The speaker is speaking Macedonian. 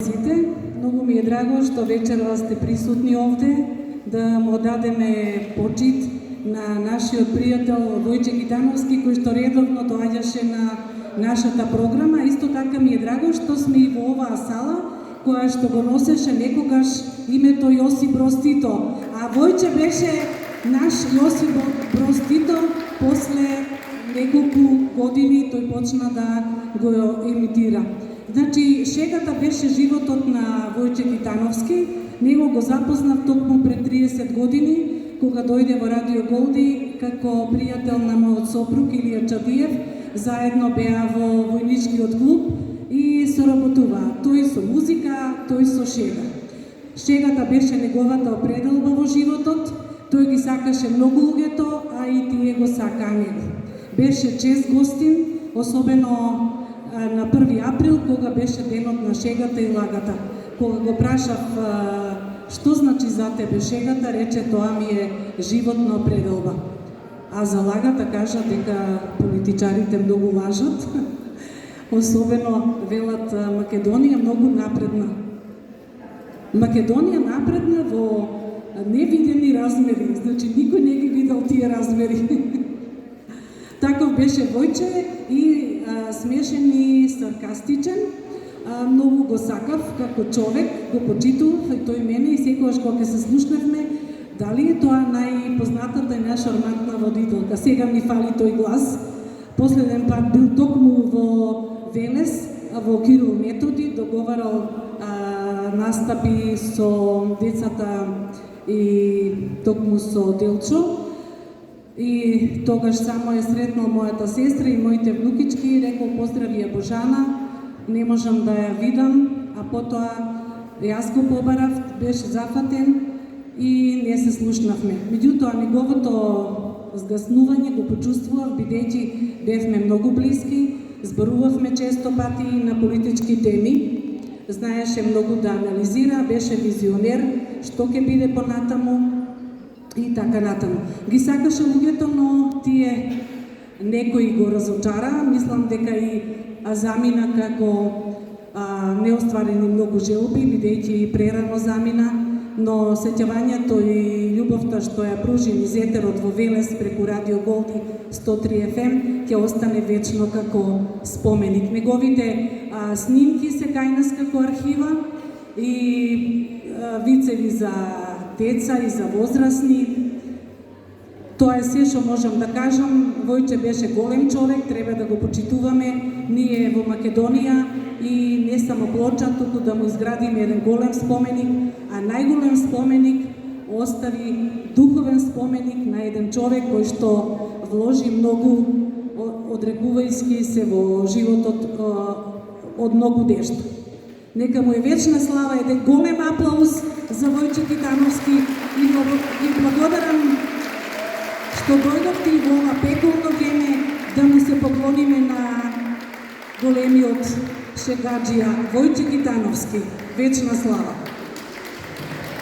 Сите, многу ми е драго што вечерва сте присутни овде, да му дадеме почит на нашиот пријател Војче Гитановски, кој што редовно доаѓаше на нашата програма. Исто така ми е драго што сме и во оваа сала, која што го носеше некогаш името Јосип Броз Тито. А Војче беше наш Јосип Броз Тито, после неколку години тој почна да го имитира. Значи, шегата беше животот на Војче Гитановски. Него го запознав токму пред 30 години, кога дојде во Радио Голди како пријател на мојот сопруг Илија Чадиев. Заедно беа во војничкиот клуб и соработуваа. Тој со музика, тој со шега. Шегата беше неговата определба во животот. Тој ги сакаше многу луѓето, а и тие го сакаа него. Беше чест гостин, особено на 1 април, кога беше денот на шегата и лагата. Кога го прашав што значи за тебе шегата, рече тоа ми е животна определба. А за лагата кажа дека политичарите многу лажат, особено велат Македонија многу напредна. Македонија напредна во невидени размери, значи никој не ги видел тие размери. Таков беше Војче и смешен и саркастичен. Многу го сакав како човек, го почитував и тој мене, и секогаш кога се слушнавме, дали е тоа најпознатата и најшармантна водителка. Сега ми фали тој глас. Последен пат бил токму во Велес, во Кирил Методи, договарал настапи со децата и токму со Делчо. И тогаш само е сретнал мојата сестра и моите внукички, рекол поздрави ја Божана, не можам да ја видам, а потоа јас го побарав, беше зафатен и не се слушнавме. Меѓутоа, неговото згаснување го почувствував, бидејќи бевме многу блиски, зборувавме често пати на политички теми, знаеше многу да анализира, беше визионер, што ќе биде понатаму, и така натаму. Ги сакаше луѓето, но тие некои го разочара. Мислам дека и замина како неостварени многу желби, бидејќи прерано замина, но сеќавањето и љубовта што ја пружи низ етерот во Велес преку Радио Голди 103 FM ќе остане вечно како споменик. Неговите снимки се кај нас како архива и вицеви за деца и за возрастни. Тоа е се што можам да кажам. Војче беше голем човек, треба да го почитуваме ние во Македонија и не само плоча, туку да му изградиме еден голем споменик, а најголем споменик остави духовен споменик на еден човек кој што вложи многу, одрекувајќи се во животот од многу нешто. Нека му е вечна слава, еден голем аплауз за Војче Гитановски и ви благодарам што дојдовте и во ова пеколно време да му се поклониме на големиот шегаджија Војче Гитановски. Вечна слава!